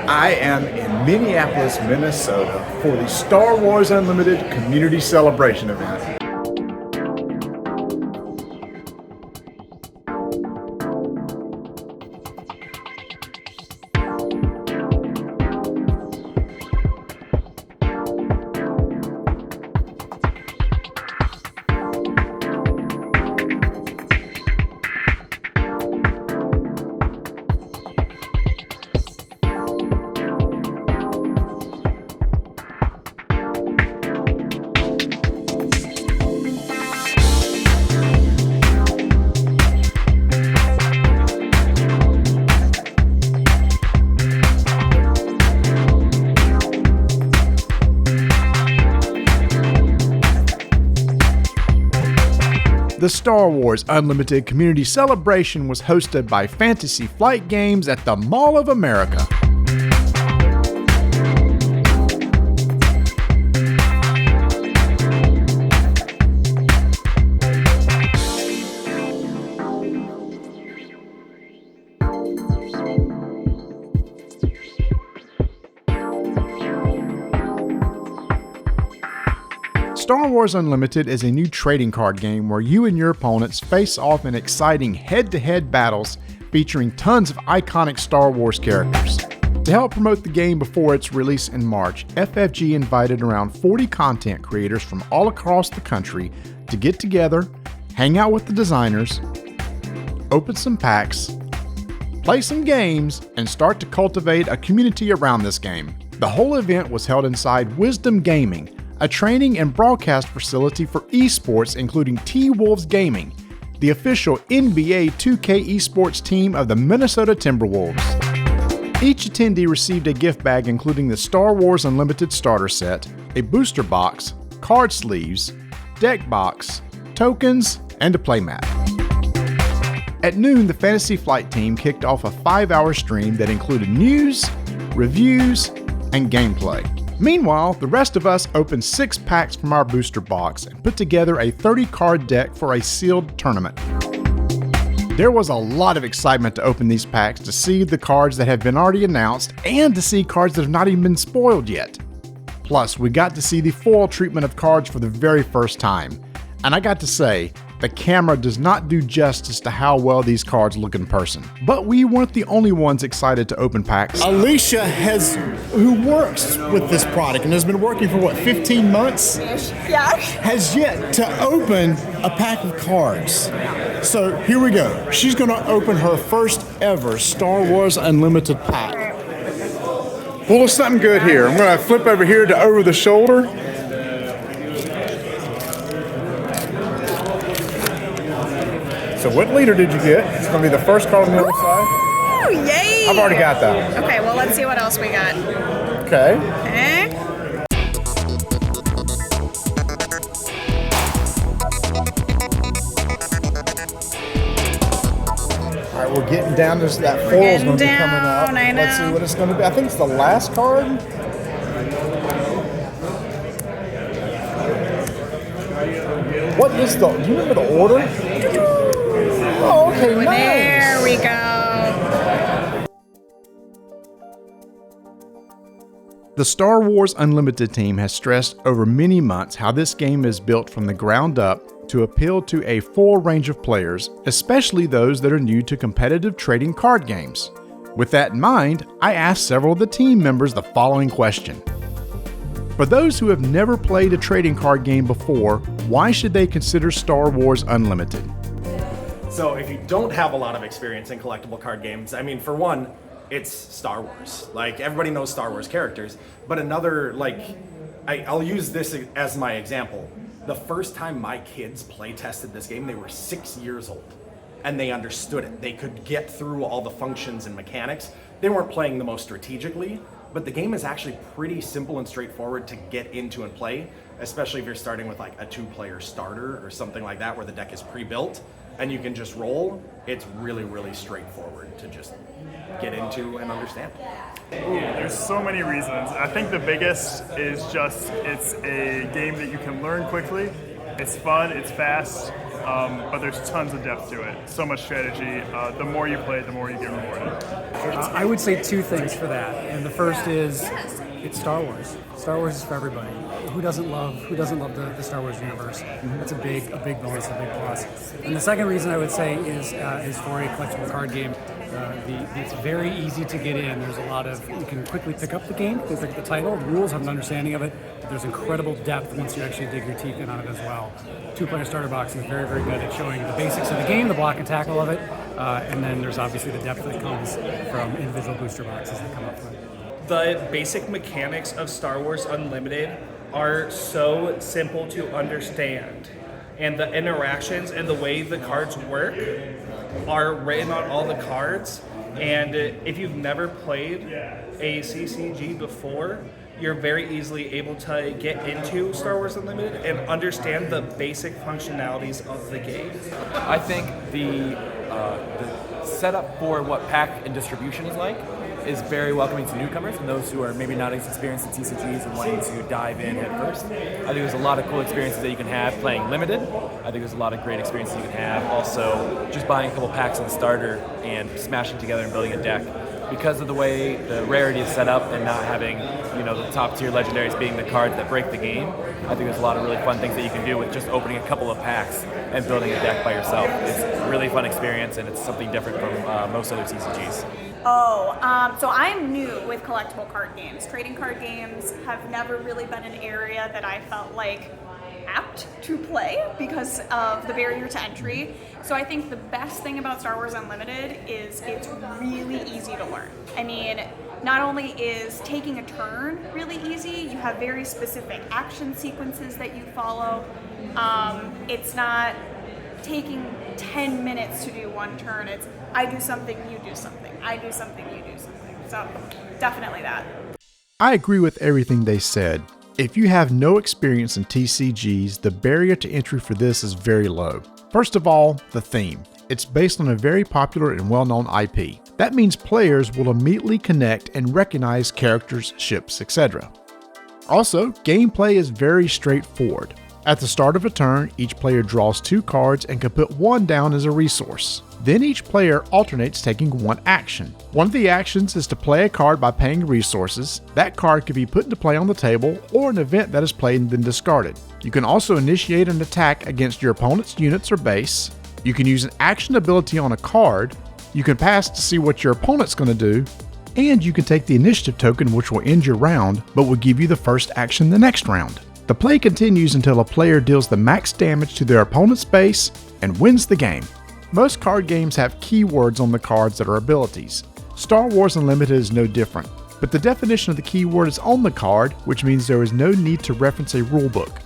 I am in Minneapolis, Minnesota for the Star Wars Unlimited Community Celebration event. The Star Wars Unlimited Community Celebration was hosted by Fantasy Flight Games at the Mall of America. Star Wars Unlimited is a new trading card game where you and your opponents face off in exciting head-to-head battles featuring tons of iconic Star Wars characters. To help promote the game before its release in March, FFG invited around 40 content creators from all across the country to get together, hang out with the designers, open some packs, play some games, and start to cultivate a community around this game. The whole event was held inside Wisdom Gaming, a training and broadcast facility for esports including T-Wolves Gaming, the official NBA 2K esports team of the Minnesota Timberwolves. Each attendee received a gift bag including the Star Wars Unlimited starter set, a booster box, card sleeves, deck box, tokens, and a playmat. At noon, the Fantasy Flight team kicked off a 5-hour stream that included news, reviews, and gameplay. Meanwhile, the rest of us opened 6 packs from our booster box and put together a 30-card deck for a sealed tournament. There was a lot of excitement to open these packs to see the cards that have been already announced and to see cards that have not even been spoiled yet. Plus, we got to see the foil treatment of cards for the very first time. And I got to say, the camera does not do justice to how well these cards look in person. But we weren't the only ones excited to open packs. Alicia who works with this product and has been working for 15 months? Yeah. Has yet to open a pack of cards. So here we go. She's gonna open her first ever Star Wars Unlimited pack. Pull us something good here. I'm gonna flip over here to over the shoulder. So what leader did you get? It's going to be the first card on the other side. Woo! Yay! I've already got that. Okay, well, let's see what else we got. Okay. Okay. All right, we're getting down to that foil is going to be coming up. I know. Let's see what it's going to be. I think it's the last card. What is the? Do you remember the order? Oh, okay, nice. There we go. The Star Wars Unlimited team has stressed over many months how this game is built from the ground up to appeal to a full range of players, especially those that are new to competitive trading card games. With that in mind, I asked several of the team members the following question. For those who have never played a trading card game before, why should they consider Star Wars Unlimited? So if you don't have a lot of experience in collectible card games, I mean, for one, it's Star Wars. Like, everybody knows Star Wars characters, but another, I'll use this as my example. The first time my kids play tested this game, they were 6 years old, and they understood it. They could get through all the functions and mechanics. They weren't playing the most strategically, but the game is actually pretty simple and straightforward to get into and play, especially if you're starting with like a 2-player starter or something like that where the deck is pre-built and you can just roll. It's really, really straightforward to just get into and understand. There's so many reasons. I think the biggest is just it's a game that you can learn quickly. It's fun, it's fast. but there's tons of depth to it. So much strategy. The more you play, the more you get rewarded. I would say two things for that, and the first is it's Star Wars. Star Wars is for everybody. Who doesn't love the Star Wars universe? That's a big bonus, a big plus. And the second reason I would say is for a collectible card game. It's very easy to get in. There's a lot of, you can quickly pick up the game, pick up the title, the rules, have an understanding of it, but there's incredible depth once you actually dig your teeth in on it as well. Two-player starter box is very, very good at showing the basics of the game, the block and tackle of it, and then there's obviously the depth that comes from individual booster boxes that come up with it. The basic mechanics of Star Wars Unlimited are so simple to understand, and the interactions and the way the cards work are written on all the cards. And if you've never played a CCG before, you're very easily able to get into Star Wars Unlimited and understand the basic functionalities of the game. I think the setup for what pack and distribution is like is very welcoming to newcomers and those who are maybe not as experienced in TCGs and wanting to dive in head first. I think there's a lot of cool experiences that you can have playing limited. I think there's a lot of great experiences you can have also just buying a couple packs in the starter and smashing together and building a deck. Because of the way the rarity is set up and not having, the top tier legendaries being the cards that break the game, I think there's a lot of really fun things that you can do with just opening a couple of packs and building a deck by yourself. It's a really fun experience and it's something different from most other TCGs. So I'm new with collectible card games. Trading card games have never really been an area that I felt like apt to play because of the barrier to entry. So I think the best thing about Star Wars Unlimited is it's really easy to learn. I mean, not only is taking a turn really easy, you have very specific action sequences that you follow. It's not taking 10 minutes to do one turn. It's I do something, you do something. I do something, you do something. So definitely that. I agree with everything they said. If you have no experience in TCGs, the barrier to entry for this is very low. First of all, the theme. It's based on a very popular and well-known IP. That means players will immediately connect and recognize characters, ships, etc. Also, gameplay is very straightforward. At the start of a turn, each player draws 2 cards and can put one down as a resource. Then each player alternates taking one action. One of the actions is to play a card by paying resources. That card can be put into play on the table or an event that is played and then discarded. You can also initiate an attack against your opponent's units or base. You can use an action ability on a card. You can pass to see what your opponent's going to do. And you can take the initiative token, which will end your round, but will give you the first action the next round. The play continues until a player deals the max damage to their opponent's base and wins the game. Most card games have keywords on the cards that are abilities. Star Wars Unlimited is no different, but the definition of the keyword is on the card, which means there is no need to reference a rulebook.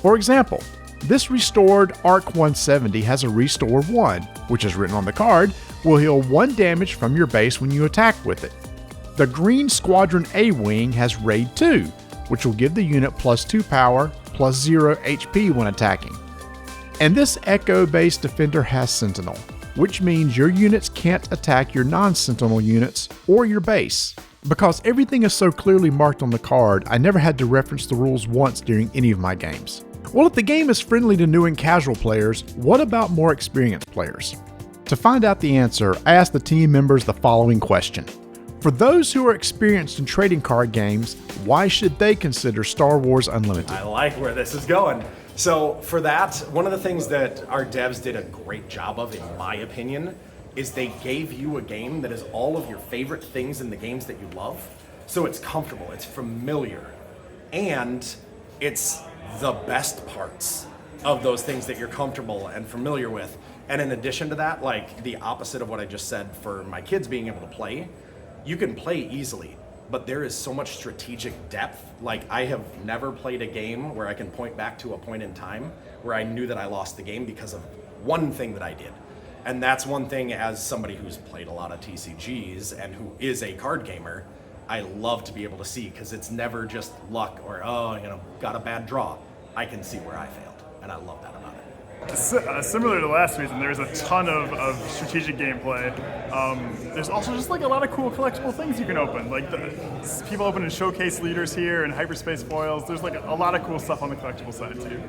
For example, this restored Arc 170 has a Restore 1, which is written on the card, will heal 1 damage from your base when you attack with it. The Green Squadron A-Wing has Raid 2, which will give the unit +2 power, +0 HP when attacking. And this Echo-based defender has Sentinel, which means your units can't attack your non-Sentinel units or your base. Because everything is so clearly marked on the card, I never had to reference the rules once during any of my games. Well, if the game is friendly to new and casual players, what about more experienced players? To find out the answer, I asked the team members the following question. For those who are experienced in trading card games, why should they consider Star Wars Unlimited? I like where this is going. So for that, one of the things that our devs did a great job of, in my opinion, is they gave you a game that is all of your favorite things in the games that you love. So it's comfortable, it's familiar, and it's the best parts of those things that you're comfortable and familiar with. And in addition to that, like the opposite of what I just said for my kids being able to play, you can play easily, but there is so much strategic depth. Like I have never played a game where I can point back to a point in time where I knew that I lost the game because of one thing that I did. And that's one thing, as somebody who's played a lot of TCGs and who is a card gamer, I love to be able to see, because it's never just luck or, got a bad draw. I can see where I failed, and I love that about it. Similar to last season, there's a ton of strategic gameplay. There's also just like a lot of cool collectible things you can open. Like people open and showcase leaders here and hyperspace foils. There's like a lot of cool stuff on the collectible side too.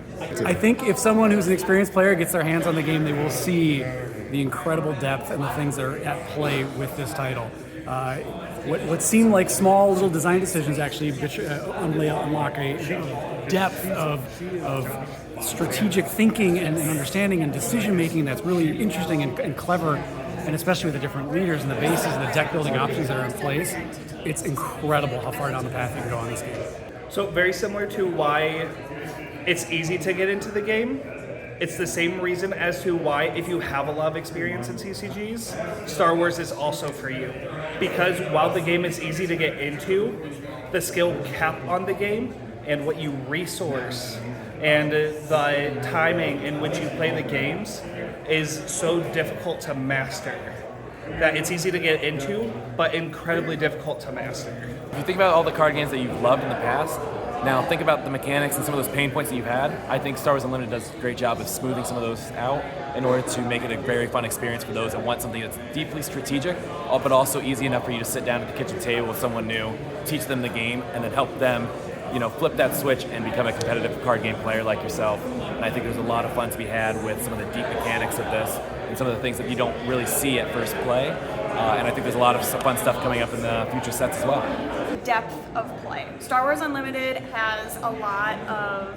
I think if someone who's an experienced player gets their hands on the game, they will see the incredible depth and the things that are at play with this title. What seem like small little design decisions actually unlock a depth of strategic thinking and understanding and decision making that's really interesting and clever, and especially with the different leaders and the bases and the deck building options that are in place. It's incredible how far down the path you can go on this game. So very similar to why it's easy to get into the game. It's the same reason as to why, if you have a lot of experience in CCGs, Star Wars is also for you. Because while the game is easy to get into, the skill cap on the game and what you resource and the timing in which you play the games is so difficult to master that it's easy to get into, but incredibly difficult to master. If you think about all the card games that you've loved in the past, now think about the mechanics and some of those pain points that you've had. I think Star Wars Unlimited does a great job of smoothing some of those out in order to make it a very fun experience for those that want something that's deeply strategic, but also easy enough for you to sit down at the kitchen table with someone new, teach them the game, and then help them, flip that switch and become a competitive card game player like yourself. And I think there's a lot of fun to be had with some of the deep mechanics of this and some of the things that you don't really see at first play. And I think there's a lot of fun stuff coming up in the future sets as well. Depth of play. Star Wars Unlimited has a lot of,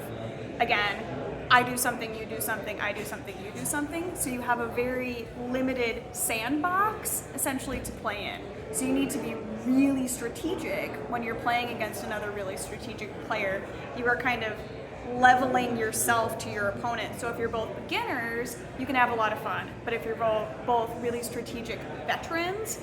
again, I do something, you do something, I do something, you do something. So you have a very limited sandbox, essentially, to play in. So you need to be really strategic when you're playing against another really strategic player. You are kind of leveling yourself to your opponent. So if you're both beginners, you can have a lot of fun. But if you're both really strategic veterans,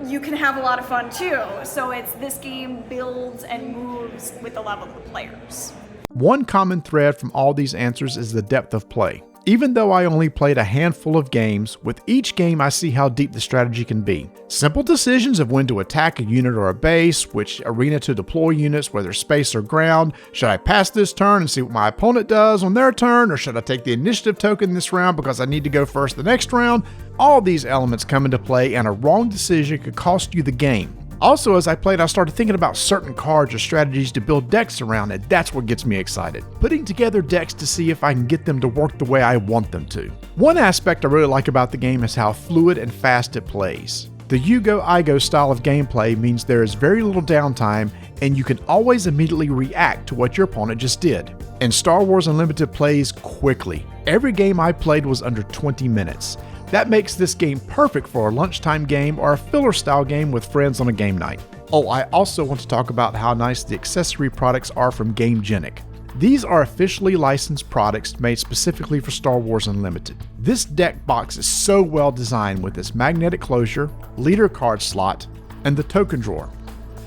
you can have a lot of fun too. So this game builds and moves with the level of the players. One common thread from all these answers is the depth of play. Even though I only played a handful of games, with each game I see how deep the strategy can be. Simple decisions of when to attack a unit or a base, which arena to deploy units, whether space or ground. Should I pass this turn and see what my opponent does on their turn, or should I take the initiative token this round because I need to go first the next round? All these elements come into play, and a wrong decision could cost you the game. Also, as I played, I started thinking about certain cards or strategies to build decks around, and that's what gets me excited. Putting together decks to see if I can get them to work the way I want them to. One aspect I really like about the game is how fluid and fast it plays. The you go, I go style of gameplay means there is very little downtime, and you can always immediately react to what your opponent just did. And Star Wars Unlimited plays quickly. Every game I played was under 20 minutes. That makes this game perfect for a lunchtime game or a filler style game with friends on a game night. Oh, I also want to talk about how nice the accessory products are from Gamegenic. These are officially licensed products made specifically for Star Wars Unlimited. This deck box is so well designed with its magnetic closure, leader card slot, and the token drawer.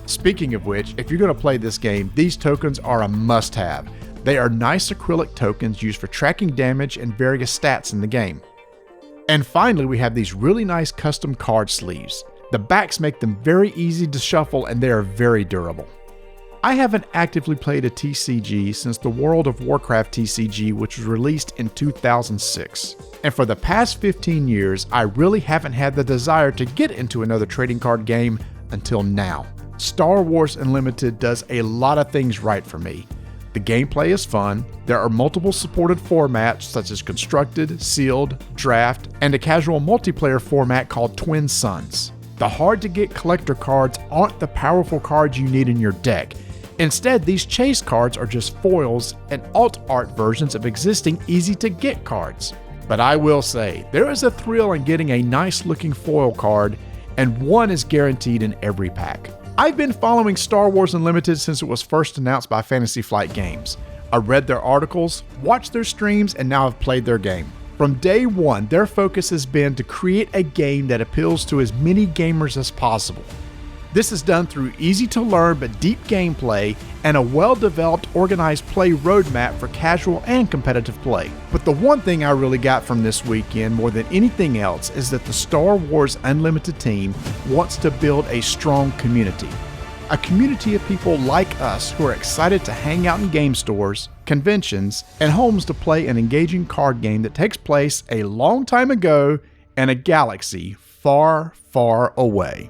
Speaking of which, if you're going to play this game, these tokens are a must-have. They are nice acrylic tokens used for tracking damage and various stats in the game. And finally, we have these really nice custom card sleeves. The backs make them very easy to shuffle, and they are very durable. I haven't actively played a TCG since the World of Warcraft TCG, which was released in 2006. And for the past 15 years, I really haven't had the desire to get into another trading card game until now. Star Wars Unlimited does a lot of things right for me. The gameplay is fun, there are multiple supported formats such as Constructed, Sealed, Draft, and a casual multiplayer format called Twin Suns. The hard-to-get collector cards aren't the powerful cards you need in your deck. Instead, these chase cards are just foils and alt art versions of existing easy-to-get cards. But I will say, there is a thrill in getting a nice-looking foil card, and one is guaranteed in every pack. I've been following Star Wars Unlimited since it was first announced by Fantasy Flight Games. I read their articles, watched their streams, and now have played their game. From day one, their focus has been to create a game that appeals to as many gamers as possible. This is done through easy to learn but deep gameplay and a well-developed organized play roadmap for casual and competitive play. But the one thing I really got from this weekend more than anything else is that the Star Wars Unlimited team wants to build a strong community. A community of people like us who are excited to hang out in game stores, conventions, and homes to play an engaging card game that takes place a long time ago in a galaxy far, far away.